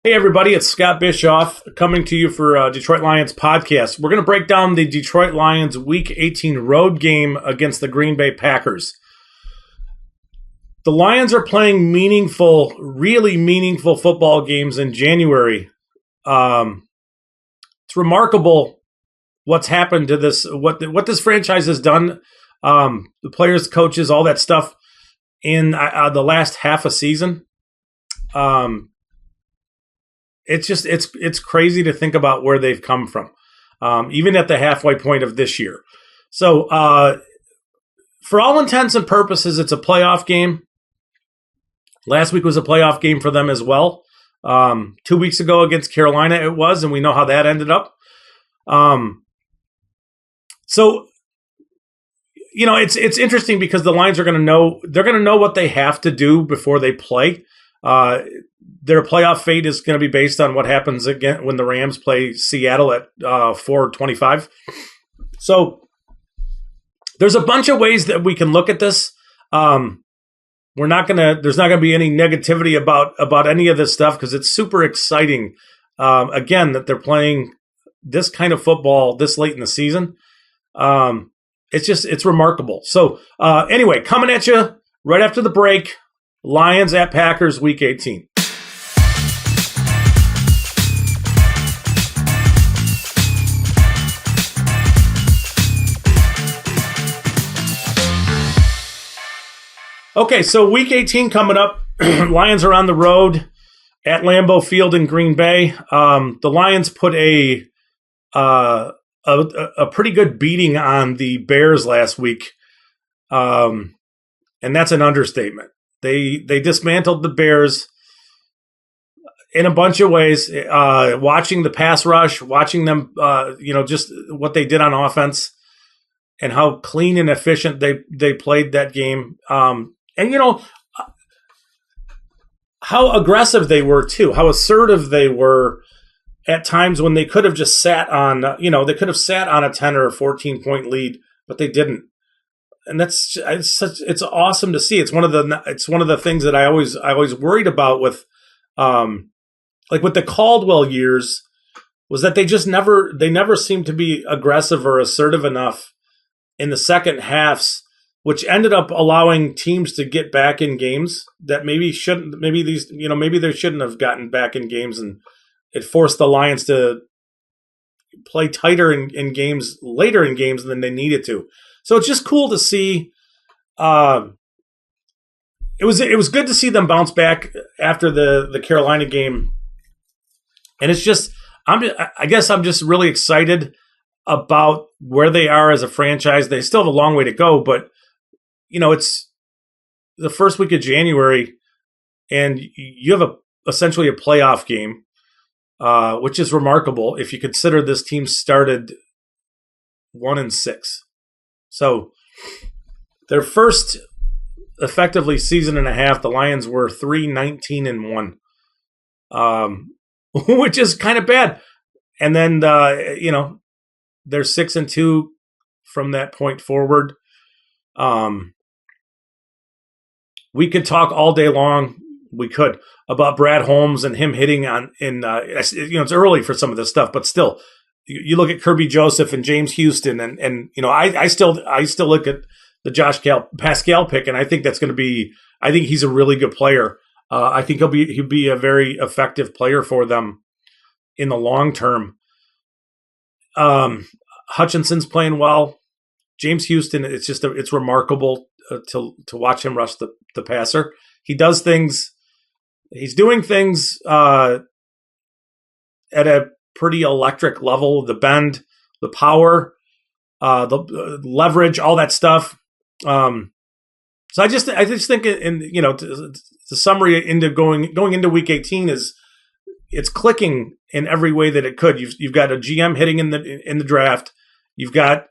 Hey, everybody, it's Scott Bischoff coming to you for Detroit Lions podcast. We're going to break down the Detroit Lions Week 18 road game against the Green Bay Packers. The Lions are playing meaningful, really meaningful football games in January. It's remarkable what's happened to this, what this franchise has done, the players, coaches, all that stuff in the last half a season. It's crazy to think about where they've come from, even at the halfway point of this year. So, for all intents and purposes, it's a playoff game. Last week was a playoff game for them as well. 2 weeks ago against Carolina it was, and we know how that ended up. So, you know, it's interesting because the Lions are going to know what they have to do before they play. Their playoff fate is going to be based on what happens again when the Rams play Seattle at 4:25. So there's a bunch of ways that we can look at this. There's not going to be any negativity about any of this stuff because it's super exciting. Again, that they're playing this kind of football this late in the season. It's remarkable. So anyway, coming at you right after the break, Lions at Packers Week 18. Okay, so Week 18 coming up. Lions are on the road at Lambeau Field in Green Bay. The Lions put a pretty good beating on the Bears last week, and that's an understatement. They dismantled the Bears in a bunch of ways. Watching the pass rush, watching them, just what they did on offense, and how clean and efficient they played that game. And how aggressive they were too, how assertive they were at times when they could have just sat on, they could have sat on a 10 or a 14 point lead, but they didn't. And it's awesome to see. It's one of the things that I always worried about with, like with the Caldwell years, was that they never seemed to be aggressive or assertive enough in the second halves, which ended up allowing teams to get back in games that maybe they shouldn't have gotten back in games, and it forced the Lions to play tighter in games later in games than they needed to. So it's just cool to see. It was good to see them bounce back after the Carolina game, and it's just I guess I'm just really excited about where they are as a franchise. They still have a long way to go, but it's the first week of January, and you have essentially a playoff game, which is remarkable if you consider this team started 1-6. So their first effectively season and a half, the Lions were 3-19-1, which is kind of bad. And then they're 6-2 from that point forward. We could talk all day long. We could about Brad Holmes and him hitting it's early for some of this stuff, but still, you look at Kirby Joseph and James Houston, and I still look at the Josh Pascal pick, and I think that's going to be. I think he's a really good player. I think he'll be a very effective player for them in the long term. Hutchinson's playing well. James Houston, it's remarkable to watch him rush the passer. He does things. He's doing things at a pretty electric level. The bend, the power, the leverage, all that stuff. So I just think the summary into going into Week 18 is it's clicking in every way that it could. You've got a GM hitting in the draft. You've got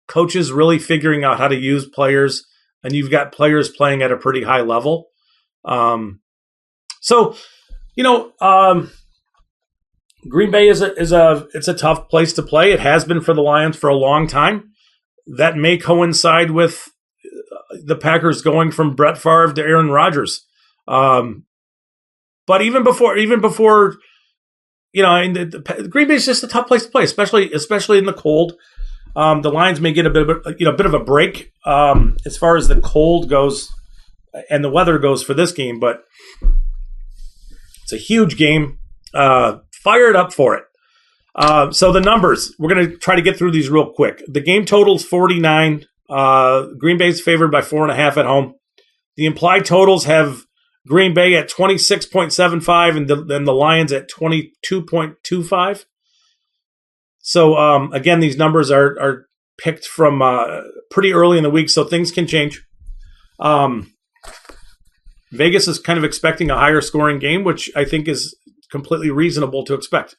coaches really figuring out how to use players, and you've got players playing at a pretty high level. Green Bay is a tough place to play. It has been for the Lions for a long time. That may coincide with the Packers going from Brett Favre to Aaron Rodgers. But even before and Green Bay is just a tough place to play, especially in the cold. The Lions may get a bit of a break as far as the cold goes and the weather goes for this game, but it's a huge game. Fired up for it. So the numbers, we're going to try to get through these real quick. The game total's 49. Green Bay's favored by 4.5 at home. The implied totals have Green Bay at 26.75 and the Lions at 22.25. So, again, these numbers are picked from pretty early in the week, so things can change. Vegas is kind of expecting a higher scoring game, which I think is completely reasonable to expect.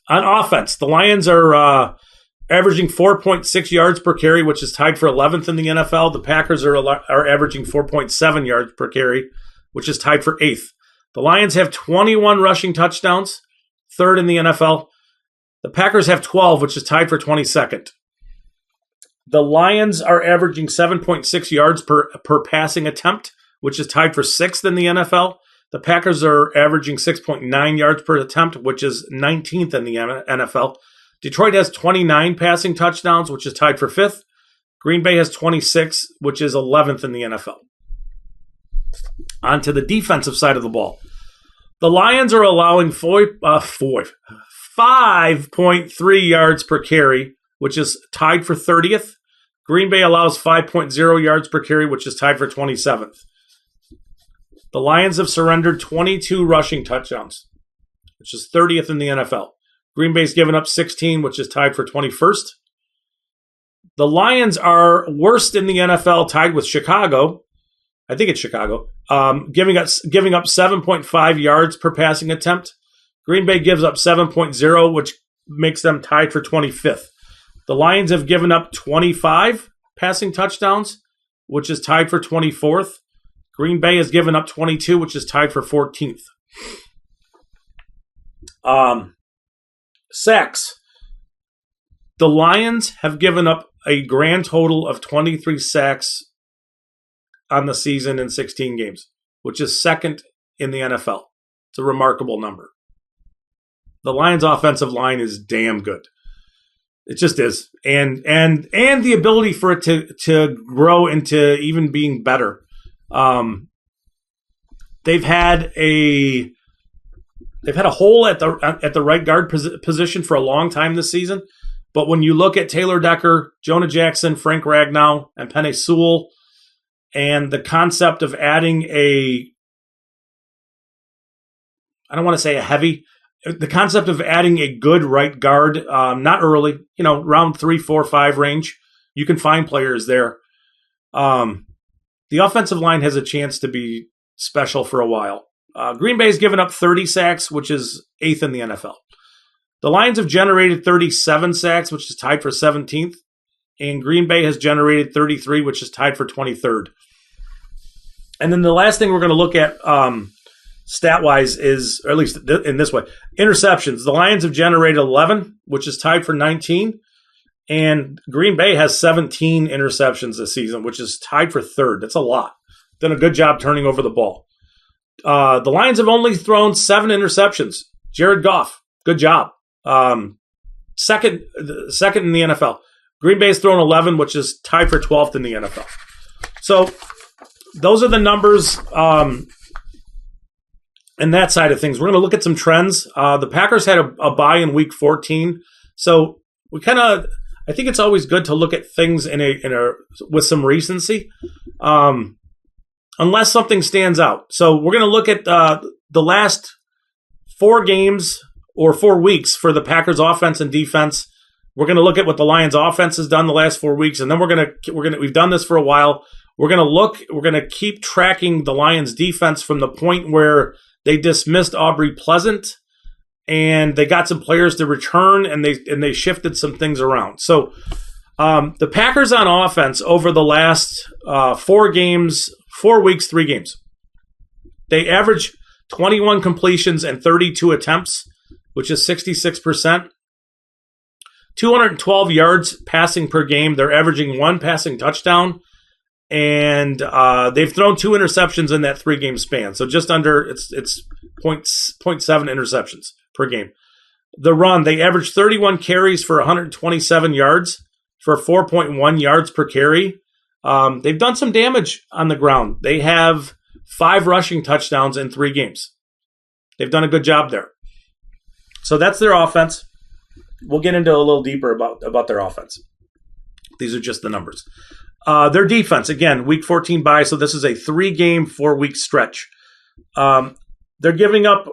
On offense, the Lions are averaging 4.6 yards per carry, which is tied for 11th in the NFL. The Packers are averaging 4.7 yards per carry, which is tied for 8th. The Lions have 21 rushing touchdowns, 3rd in the NFL. The Packers have 12, which is tied for 22nd. The Lions are averaging 7.6 yards per passing attempt, which is tied for 6th in the NFL. The Packers are averaging 6.9 yards per attempt, which is 19th in the NFL. Detroit has 29 passing touchdowns, which is tied for 5th. Green Bay has 26, which is 11th in the NFL. On to the defensive side of the ball. The Lions are allowing 5.3 yards per carry, which is tied for 30th. Green Bay allows 5.0 yards per carry, which is tied for 27th. The Lions have surrendered 22 rushing touchdowns, which is 30th in the NFL. Green Bay's given up 16, which is tied for 21st. The Lions are worst in the NFL, tied with Chicago. I think it's Chicago, giving up 7.5 yards per passing attempt. Green Bay gives up 7.0, which makes them tied for 25th. The Lions have given up 25 passing touchdowns, which is tied for 24th. Green Bay has given up 22, which is tied for 14th. Sacks. The Lions have given up a grand total of 23 sacks on the season in 16 games, which is 2nd in the NFL. It's a remarkable number. The Lions' offensive line is damn good. It just is. And the ability for it to grow into even being better. They've had a hole at the right guard position for a long time this season, but when you look at Taylor Decker, Jonah Jackson, Frank Ragnow, and Penei Sewell, and the concept of adding the concept of adding a good right guard, not early, round 3, 4, 5 range, you can find players there. The offensive line has a chance to be special for a while. Green Bay's given up 30 sacks, which is 8th in the NFL. The Lions have generated 37 sacks, which is tied for 17th. And Green Bay has generated 33, which is tied for 23rd. And then the last thing we're going to look at stat-wise is, or at least in this way, interceptions. The Lions have generated 11, which is tied for 19. And Green Bay has 17 interceptions this season, which is tied for 3rd. That's a lot. Done a good job turning over the ball. The Lions have only thrown 7 interceptions. Jared Goff, good job. Second in the NFL. Green Bay's thrown 11, which is tied for 12th in the NFL. So those are the numbers and that side of things. We're going to look at some trends. The Packers had a bye in Week 14, so I think it's always good to look at things with some recency, unless something stands out. So we're going to look at the last 4 games or 4 weeks for the Packers offense and defense. We're going to look at what the Lions offense has done the last 4 weeks, and then we've done this for a while. We're going to keep tracking the Lions defense from the point where they dismissed Aubrey Pleasant and they got some players to return and they shifted some things around. So the Packers on offense over the last 4 weeks, 3 games, they average 21 completions and 32 attempts, which is 66%. 212 yards passing per game. They're averaging 1 passing touchdown and they've thrown 2 interceptions in that 3-game span. So just under it's 0.7 interceptions per game. The run, they averaged 31 carries for 127 yards for 4.1 yards per carry. They've done some damage on the ground. They have 5 rushing touchdowns in 3 games. They've done a good job there. So that's their offense. We'll get into a little deeper about their offense. These are just the numbers. Their defense, again, week 14 bye, so this is a 3-game, 4-week stretch. They're giving up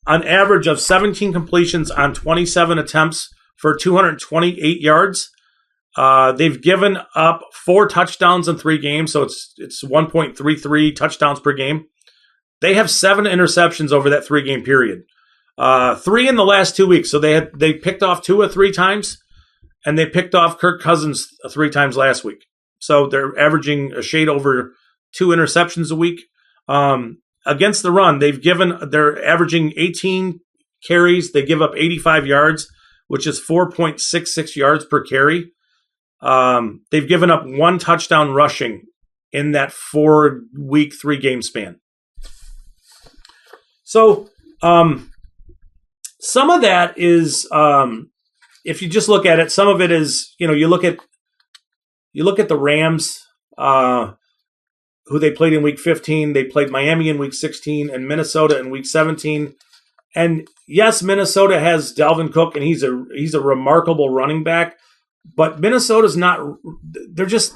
an average of 17 completions on 27 attempts for 228 yards. They've given up 4 touchdowns in 3 games, so it's 1.33 touchdowns per game. They have 7 interceptions over that 3-game period. 3 in the last 2 weeks. So they picked off Tua 3 times, and they picked off Kirk Cousins 3 times last week. So they're averaging a shade over 2 interceptions a week. Against the run, they're averaging 18 carries. They give up 85 yards, which is 4.66 yards per carry. They've given up 1 touchdown rushing in that 4-week, 3-game span. So some of that is, if you just look at it, some of it is, you look at the Rams, who they played in week 15. They played Miami in week 16 and Minnesota in week 17. And yes, Minnesota has Dalvin Cook, and he's a remarkable running back. But Minnesota's not. They're just,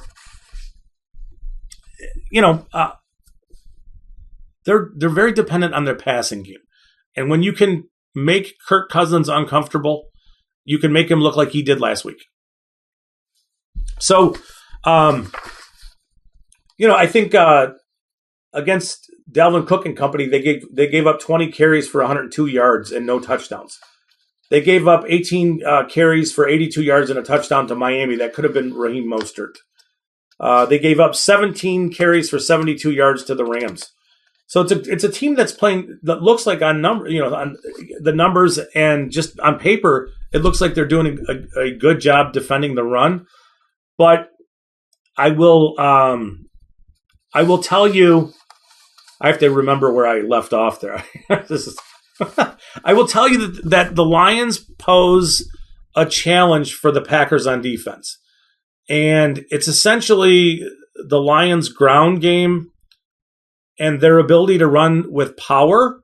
they're very dependent on their passing game. And when you can make Kirk Cousins uncomfortable, you can make him look like he did last week. So, I think against Dalvin Cook and company, they gave up 20 carries for 102 yards and no touchdowns. They gave up 18 carries for 82 yards and a touchdown to Miami. That could have been Raheem Mostert. They gave up 17 carries for 72 yards to the Rams. So it's a team that's playing that looks like on the numbers and just on paper, it looks like they're doing a good job defending the run. But I will tell you, I have to remember where I left off there. I will tell you that the Lions pose a challenge for the Packers on defense. And it's essentially the Lions' ground game and their ability to run with power.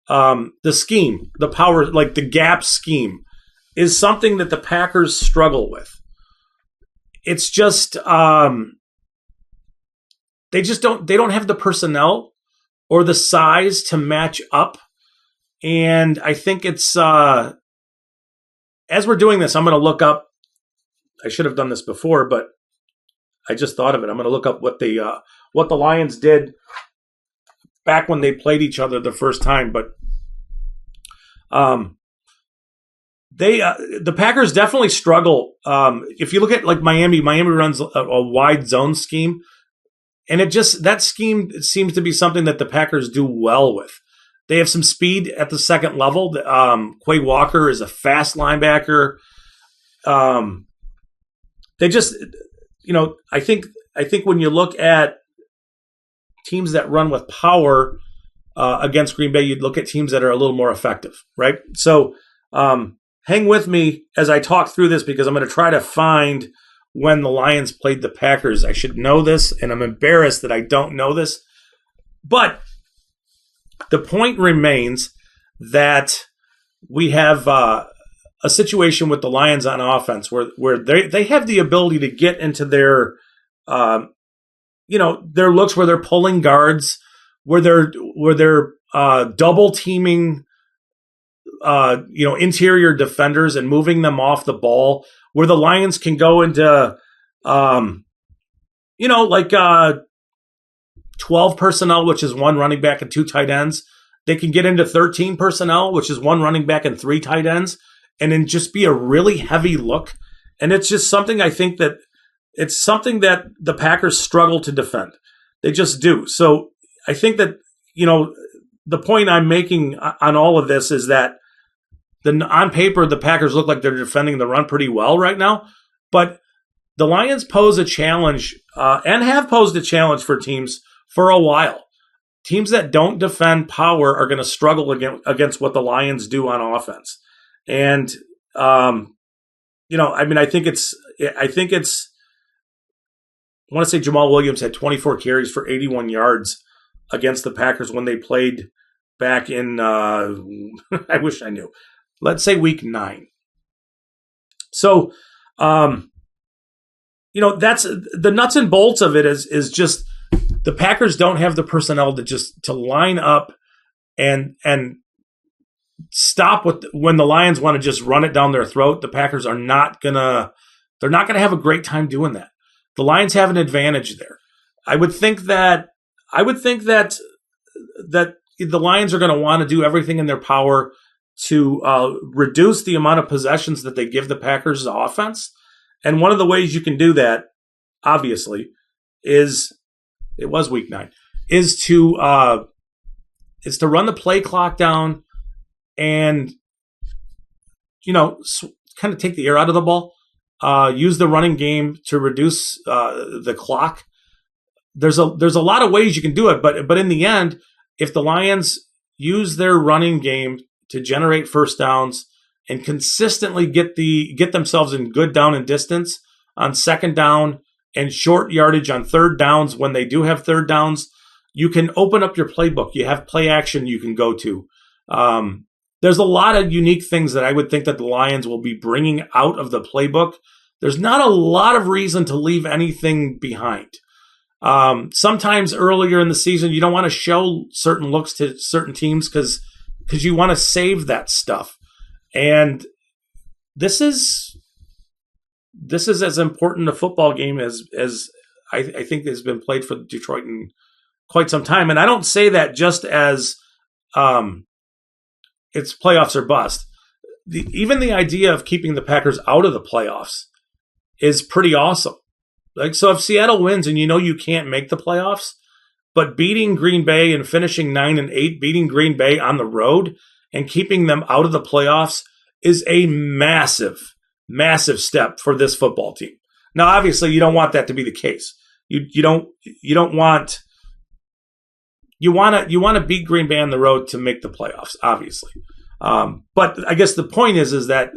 The scheme, the power, like the gap scheme, is something that the Packers struggle with. It's just they don't have the personnel or the size to match up. And I think it's as we're doing this, I'm going to look up. I should have done this before, but I just thought of it. I'm going to look up what the Lions did back when they played each other the first time. But the Packers definitely struggle. If you look at like Miami runs a wide zone scheme, and that scheme seems to be something that the Packers do well with. They have some speed at the second level. Quay Walker is a fast linebacker. They just, I think when you look at teams that run with power against Green Bay, you'd look at teams that are a little more effective, right? So hang with me as I talk through this, because I'm going to try to find when the Lions played the Packers. I should know this, and I'm embarrassed that I don't know this. But the point remains that we have a situation with the Lions on offense where they have the ability to get into their looks where they're pulling guards, where they're double teaming interior defenders and moving them off the ball, where the Lions can go into 12 personnel, which is 1 running back and 2 tight ends. They can get into 13 personnel, which is 1 running back and 3 tight ends, and then just be a really heavy look. And it's just something I think that it's something that the Packers struggle to defend. They just do. So I think that, the point I'm making on all of this is that on paper, the Packers look like they're defending the run pretty well right now. But the Lions pose a challenge and have posed a challenge for teams for a while. Teams that don't defend power are going to struggle against what the Lions do on offense. And, I want to say Jamal Williams had 24 carries for 81 yards against the Packers when they played back in, I wish I knew, let's say week 9. So, that's the nuts and bolts of it is just the Packers don't have the personnel to line up and stop when the Lions want to just run it down their throat. The Packers are they're not gonna have a great time doing that. The Lions have an advantage there. I would think that the Lions are going to want to do everything in their power to reduce the amount of possessions that they give the Packers' offense. And one of the ways you can do that, obviously, it was week 9, is to run the play clock down and, kind of take the air out of the ball. Use the running game to reduce the clock. There's a lot of ways you can do it, but in the end, if the Lions use their running game to generate first downs and consistently get themselves in good down and distance on second down and short yardage on third downs when they do have third downs, you can open up your playbook. You have play action you can go to. There's a lot of unique things that I would think that the Lions will be bringing out of the playbook. There's not a lot of reason to leave anything behind. Sometimes earlier in the season, you don't want to show certain looks to certain teams because you want to save that stuff. And this is as important a football game as I think has been played for Detroit in quite some time. And I don't say that just as it's playoffs or bust. Even the idea of keeping the Packers out of the playoffs is pretty awesome. So if Seattle wins and you can't make the playoffs, but beating Green Bay and finishing 9-8, beating Green Bay on the road and keeping them out of the playoffs is a massive, massive step for this football team. Now, obviously, you don't want that to be the case. You want to beat Green Bay on the road to make the playoffs, obviously. But I guess the point is that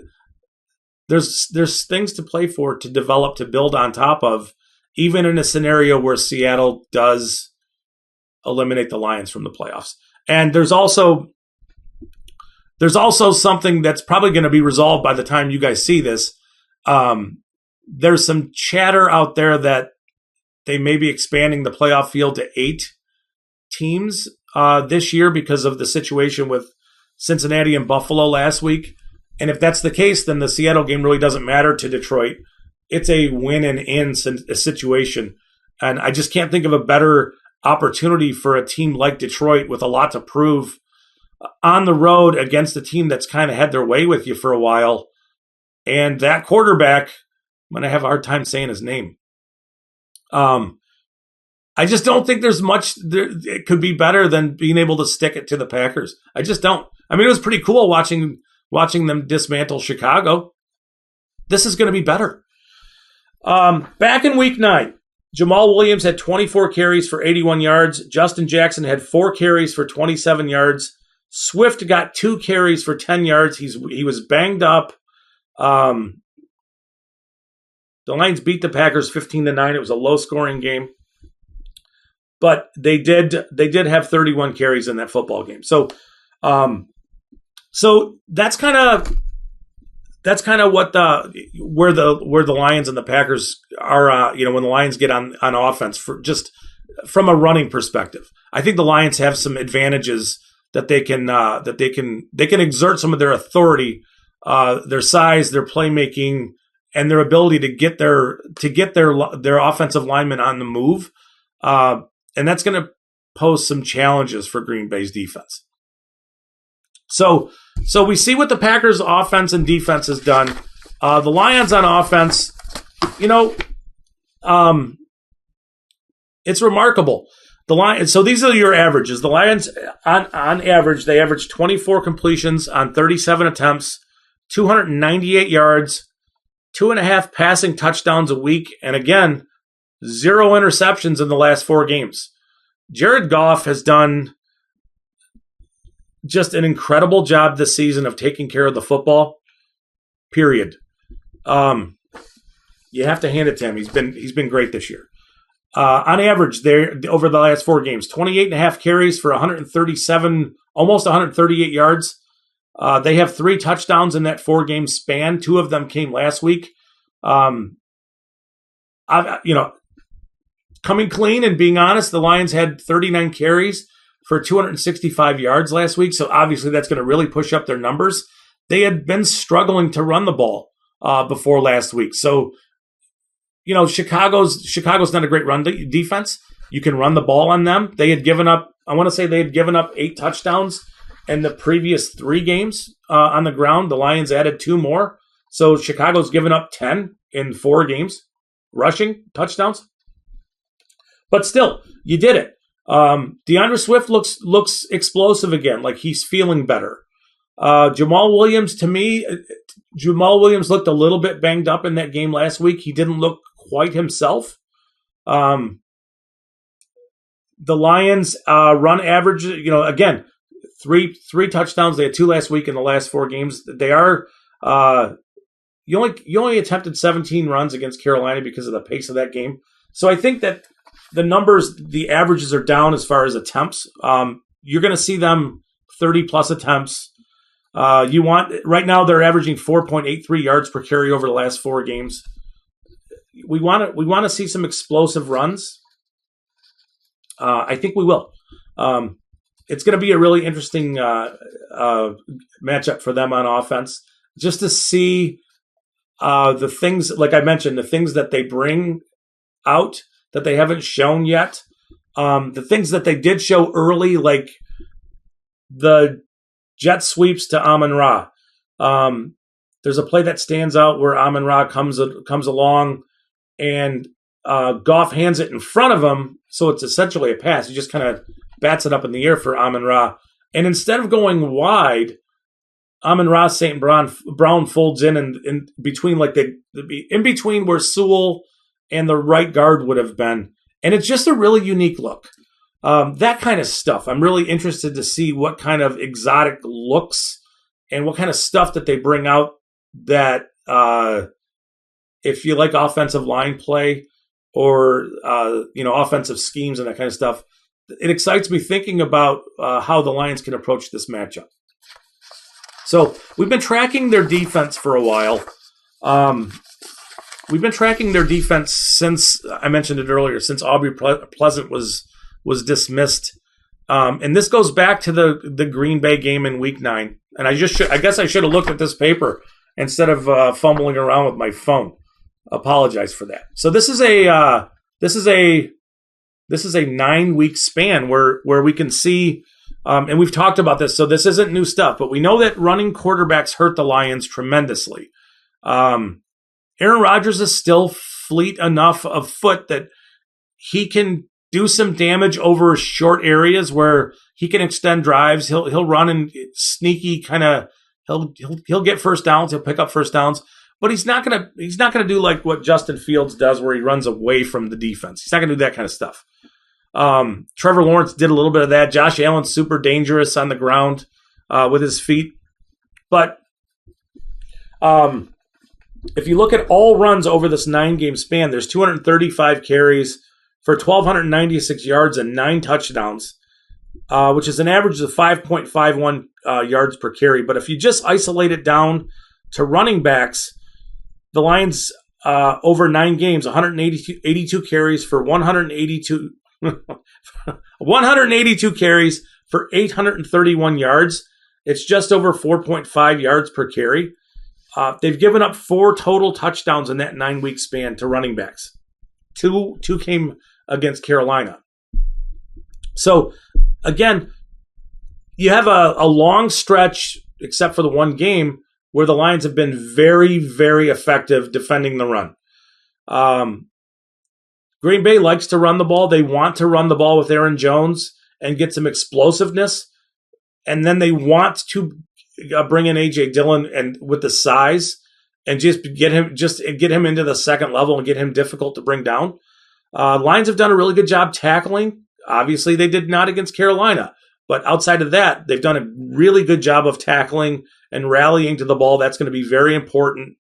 there's things to play for, to develop, to build on top of, even in a scenario where Seattle does eliminate the Lions from the playoffs. And there's also something that's probably going to be resolved by the time you guys see this. There's some chatter out there that they may be expanding the playoff field to 8 teams this year because of the situation with Cincinnati and Buffalo last week. And if that's the case, then the Seattle game really doesn't matter to Detroit. It's a win and in situation. And I just can't think of a better opportunity for a team like Detroit with a lot to prove on the road against a team that's kind of had their way with you for a while. And that quarterback, I'm going to have a hard time saying his name. I just don't think there's much it could be better than being able to stick it to the Packers. I just don't. I mean, it was pretty cool watching them dismantle Chicago. This is going to be better. Back in week 9, Jamal Williams had 24 carries for 81 yards. Justin Jackson had 4 carries for 27 yards. Swift got 2 carries for 10 yards. He was banged up. The Lions beat the Packers 15-9. It was a low-scoring game. But they did have 31 carries in that football game. So that's kind of what where the Lions and the Packers are. When the Lions get on offense, for just from a running perspective, I think the Lions have some advantages that they can exert some of their authority, their size, their playmaking, and their ability to get their offensive linemen on the move. And that's going to pose some challenges for Green Bay's defense. So we see what the Packers' offense and defense has done. The Lions on offense, it's remarkable. So these are your averages. The Lions, on average, they averaged 24 completions on 37 attempts, 298 yards, 2.5 passing touchdowns a week. And again, 0 interceptions in the last 4 games. Jared Goff has done just an incredible job this season of taking care of the football, period. You have to hand it to him. He's been great this year. On average, there over the last 4 games, 28.5 carries for 137, almost 138 yards. They have 3 touchdowns in that 4-game span. 2 of them came last week. Coming clean and being honest, the Lions had 39 carries for 265 yards last week. So obviously that's going to really push up their numbers. They had been struggling to run the ball before last week. So, Chicago's not a great run defense. You can run the ball on them. They had given up, I want to say they had given up 8 touchdowns in the previous 3 games on the ground. The Lions added 2 more. So Chicago's given up 10 in 4 games, rushing touchdowns. But still, you did it. DeAndre Swift looks explosive again, like he's feeling better. Jamal Williams looked a little bit banged up in that game last week. He didn't look quite himself. The Lions run average, again, three touchdowns. They had 2 last week in the last 4 games. They are you only attempted 17 runs against Carolina because of the pace of that game. So I think that the numbers, the averages are down as far as attempts. You're going to see them 30 plus attempts. Right now they're averaging 4.83 yards per carry over the last 4 games. We want to see some explosive runs. I think we will. It's going to be a really interesting matchup for them on offense, just to see the things, like I mentioned, the things that they bring out that they haven't shown yet. The things that they did show early, like the jet sweeps to Amon-Ra. There's a play that stands out where Amon-Ra comes along and Goff hands it in front of him, so it's essentially a pass. He just kind of bats it up in the air for Amon-Ra. And instead of going wide, Amon-Ra St. Brown folds in between, like in between where Sewell and the right guard would have been. And it's just a really unique look. That kind of stuff. I'm really interested to see what kind of exotic looks and what kind of stuff that they bring out that if you like offensive line play or, offensive schemes and that kind of stuff, it excites me thinking about how the Lions can approach this matchup. So we've been tracking their defense for a while. We've been tracking their defense since, I mentioned it earlier, since Aubrey Pleasant was dismissed. And this goes back to the Green Bay game in Week 9. And I guess I should have looked at this paper instead of fumbling around with my phone. Apologize for that. So this is a 9-week span where we can see, and we've talked about this, so this isn't new stuff, but we know that running quarterbacks hurt the Lions tremendously. Aaron Rodgers is still fleet enough of foot that he can do some damage over short areas where he can extend drives. He'll run and sneaky kind of he'll get first downs. He'll pick up first downs, but he's not gonna do like what Justin Fields does, where he runs away from the defense. He's not gonna do that kind of stuff. Trevor Lawrence did a little bit of that. Josh Allen's super dangerous on the ground with his feet, but if you look at all runs over this 9-game span, there's 235 carries for 1,296 yards and 9 touchdowns, which is an average of 5.51 yards per carry. But if you just isolate it down to running backs, the Lions over 9 games, 182 carries for 182 carries for 831 yards. It's just over 4.5 yards per carry. They've given up 4 total touchdowns in that 9-week span to running backs. Two came against Carolina. So, again, you have a long stretch, except for the one game, where the Lions have been very, very effective defending the run. Green Bay likes to run the ball. They want to run the ball with Aaron Jones and get some explosiveness. And then they want to bring in A.J. Dillon and with the size and just get him into the second level and get him difficult to bring down. Lions have done a really good job tackling. Obviously, they did not against Carolina. But outside of that, they've done a really good job of tackling and rallying to the ball. That's going to be very important.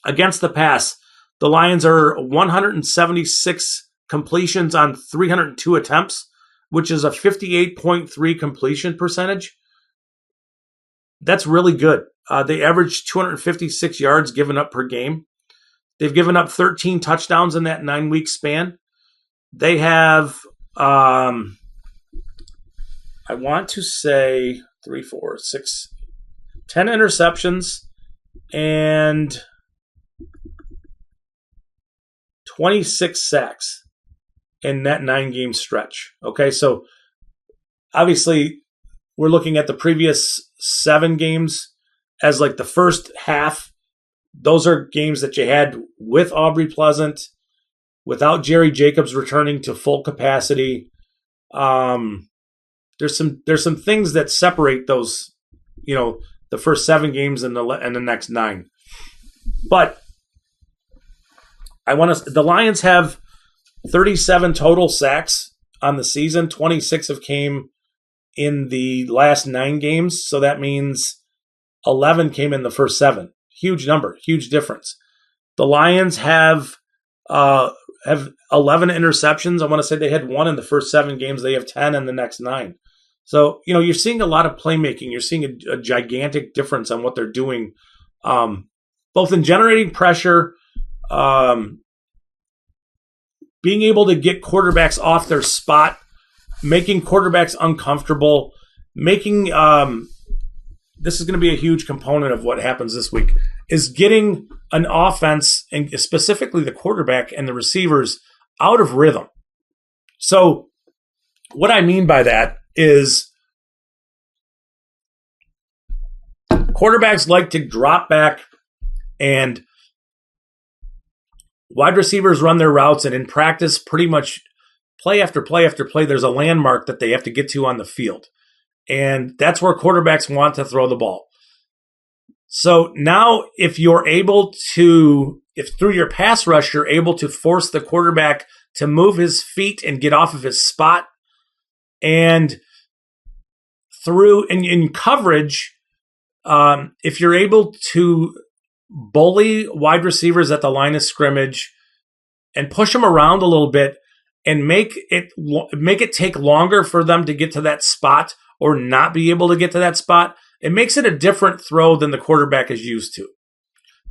Against the pass, the Lions are 176 completions on 302 attempts, which is a 58.3 completion percentage. That's really good. They average 256 yards given up per game. They've given up 13 touchdowns in that 9-week span. They have, I want to say 3, 4, 6, 10 interceptions and 26 sacks in that 9-game stretch. Okay, so obviously we're looking at the previous 7 games as like the first half. Those are games that you had with Aubrey Pleasant, without Jerry Jacobs returning to full capacity. There's some things that separate those, the first 7 games and the next 9. But the Lions have 37 total sacks on the season. 26 have came in the last 9 games, so that means 11 came in the first 7. Huge number, huge difference. The Lions have 11 interceptions. I want to say they had 1 in the first 7 games. They have 10 in the next 9. So, you're seeing a lot of playmaking. You're seeing a gigantic difference on what they're doing, both in generating pressure, being able to get quarterbacks off their spot, making quarterbacks uncomfortable, making this is going to be a huge component of what happens this week, is getting an offense, and specifically the quarterback and the receivers, out of rhythm. So what I mean by that is quarterbacks like to drop back and wide receivers run their routes, and in practice, pretty much play after play after play, there's a landmark that they have to get to on the field. And that's where quarterbacks want to throw the ball. So now if through your pass rush, you're able to force the quarterback to move his feet and get off of his spot, and in coverage, if you're able to bully wide receivers at the line of scrimmage and push them around a little bit and make it take longer for them to get to that spot or not be able to get to that spot, it makes it a different throw than the quarterback is used to.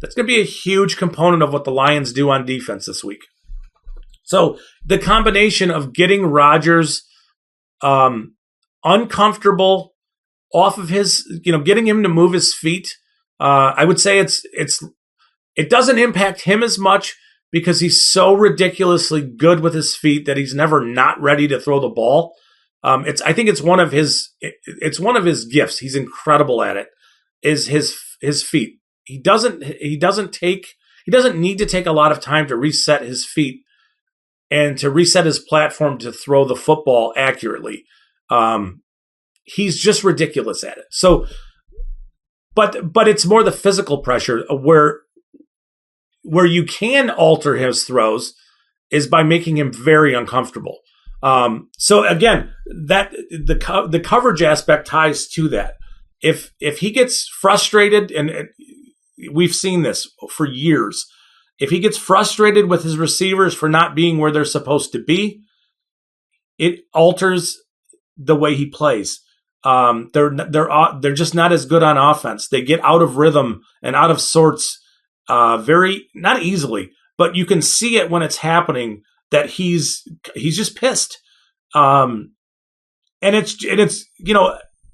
That's going to be a huge component of what the Lions do on defense this week. So the combination of getting Rodgers uncomfortable off of his, getting him to move his feet, I would say it doesn't impact him as much because he's so ridiculously good with his feet that he's never not ready to throw the ball. I think it's one of his gifts. He's incredible at it. Is his feet. He doesn't need to take a lot of time to reset his feet and to reset his platform to throw the football accurately. He's just ridiculous at it. So, but it's more the physical pressure where you can alter his throws is by making him very uncomfortable. So again, that the coverage aspect ties to that. If he gets frustrated, and we've seen this for years, if he gets frustrated with his receivers for not being where they're supposed to be, it alters the way he plays. They're just not as good on offense. They get out of rhythm and out of sorts very not easily, but you can see it when it's happening that he's just pissed. And it's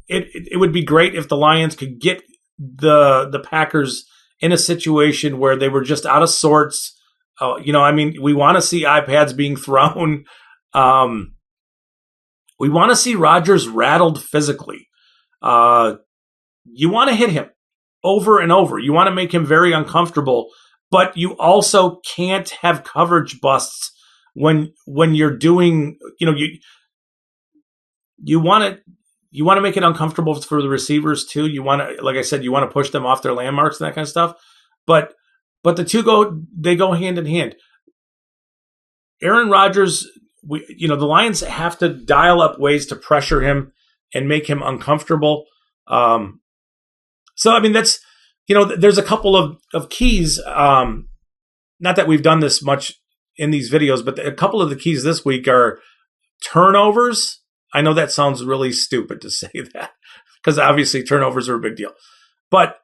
it would be great if the Lions could get the Packers in a situation where they were just out of sorts. We want to see iPads being thrown. We want to see Rodgers rattled physically. You want to hit him over and over. You want to make him very uncomfortable, but you also can't have coverage busts when you're doing, you want you want to make it uncomfortable for the receivers too. You want to, like I said, you want to push them off their landmarks and that kind of stuff. But the two go hand in hand. Aaron Rodgers, the Lions have to dial up ways to pressure him and make him uncomfortable. So I mean, that's, there's a couple of keys. Not that we've done this much in these videos, but a couple of the keys this week are turnovers. I know that sounds really stupid to say that because obviously turnovers are a big deal. But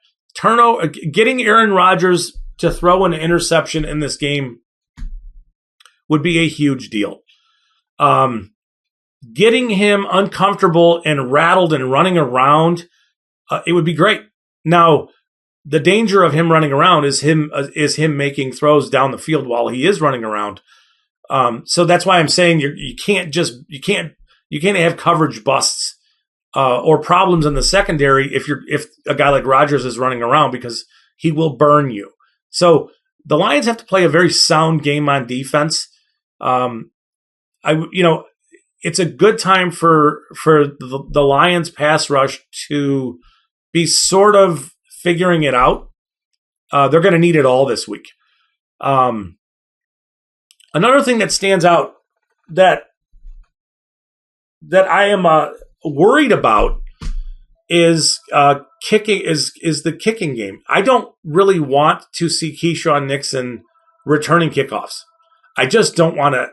getting Aaron Rodgers to throw an interception in this game would be a huge deal. Getting him uncomfortable and rattled and running around, it would be great. Now, the danger of him running around is him making throws down the field while he is running around. So that's why I'm saying you can't have coverage busts or problems in the secondary if a guy like Rodgers is running around, because he will burn you. So the Lions have to play a very sound game on defense. It's a good time for the Lions pass rush to be sort of figuring it out. They're going to need it all this week. Another thing that stands out that I am worried about is kicking. Is the kicking game. I don't really want to see Keyshawn Nixon returning kickoffs. I just don't want to.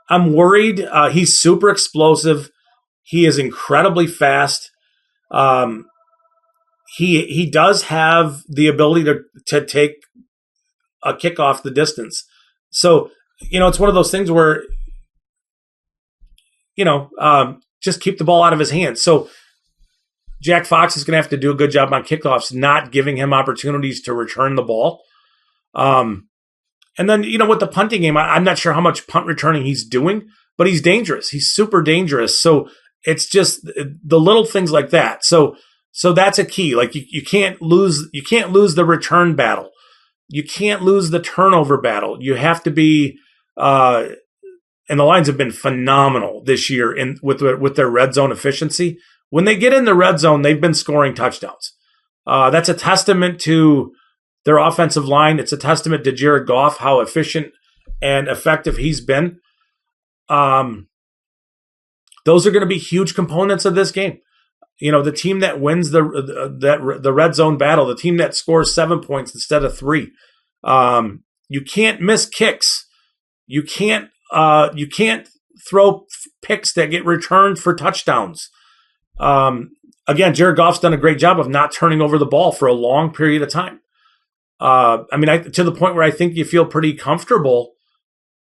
I'm worried. He's super explosive. He is incredibly fast. He does have the ability to take a kickoff the distance. So, it's one of those things where, just keep the ball out of his hands. So Jack Fox is going to have to do a good job on kickoffs, not giving him opportunities to return the ball. And then, with the punting game, I'm not sure how much punt returning he's doing, but he's dangerous. He's super dangerous. So it's just the little things like that. So that's a key. Like you can't lose the return battle. You can't lose the turnover battle. You have to be, and the Lions have been phenomenal this year with their red zone efficiency. When they get in the red zone, they've been scoring touchdowns. That's a testament to their offensive line. It's a testament to Jared Goff, how efficient and effective he's been. Those are going to be huge components of this game. The team that wins the red zone battle, the team that scores 7 points instead of 3. You can't miss kicks. You can't throw picks that get returned for touchdowns. Again, Jared Goff's done a great job of not turning over the ball for a long period of time. To the point where I think you feel pretty comfortable,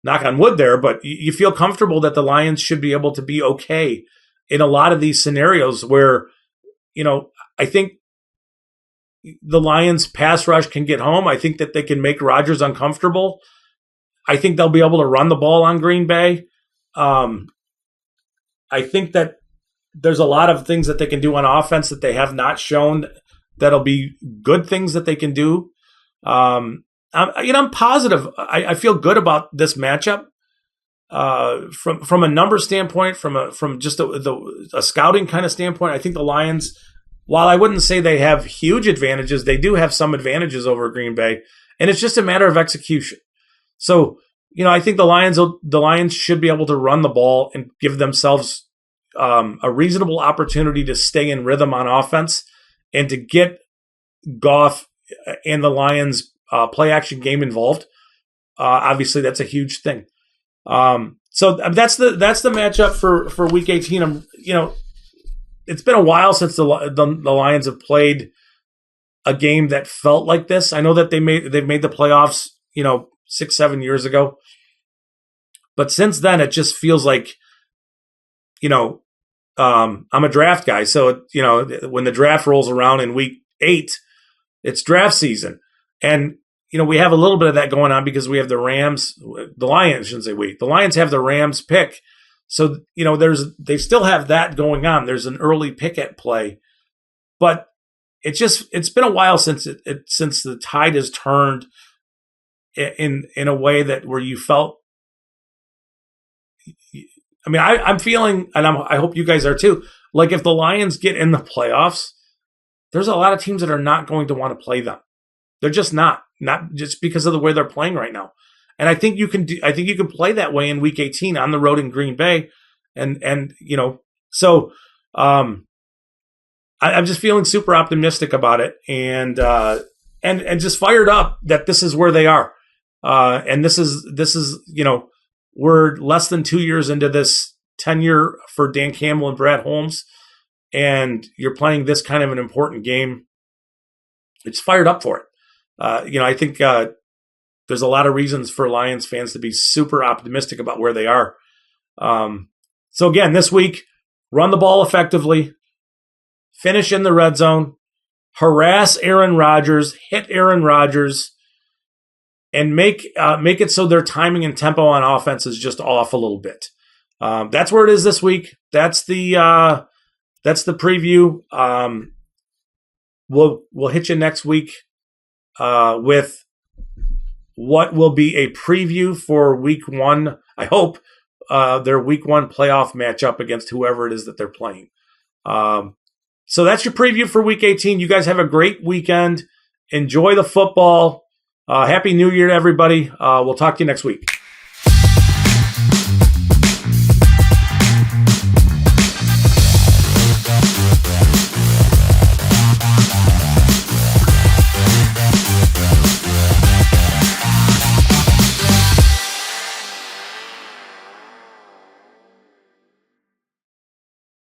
knock on wood there, but you feel comfortable that the Lions should be able to be okay in a lot of these scenarios where, I think the Lions pass rush can get home. I think that they can make Rodgers uncomfortable. I think they'll be able to run the ball on Green Bay. I think that there's a lot of things that they can do on offense that they have not shown that'll be good things that they can do. I'm positive. I feel good about this matchup. From a number standpoint, from just a scouting kind of standpoint, I think the Lions, while I wouldn't say they have huge advantages, they do have some advantages over Green Bay, and it's just a matter of execution. So, I think the Lions should be able to run the ball and give themselves a reasonable opportunity to stay in rhythm on offense and to get Goff and the Lions play action game involved. Obviously, that's a huge thing. So that's the matchup for Week 18. It's been a while since the Lions have played a game that felt like this. I know that they've made the playoffs, 6-7 years ago, but since then it just feels like, I'm a draft guy, so when the draft rolls around in Week 8, it's draft season, and we have a little bit of that going on because we have the Lions have the Rams pick. So, they still have that going on. There's an early pick at play, but it's been a while since the tide has turned in a way that where you felt, I mean, I'm feeling, and I hope you guys are too, like if the Lions get in the playoffs, there's a lot of teams that are not going to want to play them. They're just not just because of the way they're playing right now. And I think you can play that way in Week 18 on the road in Green Bay, and so I'm just feeling super optimistic about it, and just fired up that this is where they are, and this is we're less than 2 years into this tenure for Dan Campbell and Brad Holmes, and you're playing this kind of an important game. It's fired up for it. I think there's a lot of reasons for Lions fans to be super optimistic about where they are. So again, this week, run the ball effectively, finish in the red zone, harass Aaron Rodgers, hit Aaron Rodgers, and make it so their timing and tempo on offense is just off a little bit. That's where it is this week. That's the preview. We'll hit you next week with what will be a preview for Week 1. I hope their Week 1 playoff matchup against whoever it is that they're playing. So that's your preview for Week 18. You guys have a great weekend. Enjoy the football. Happy New Year to everybody. We'll talk to you next week.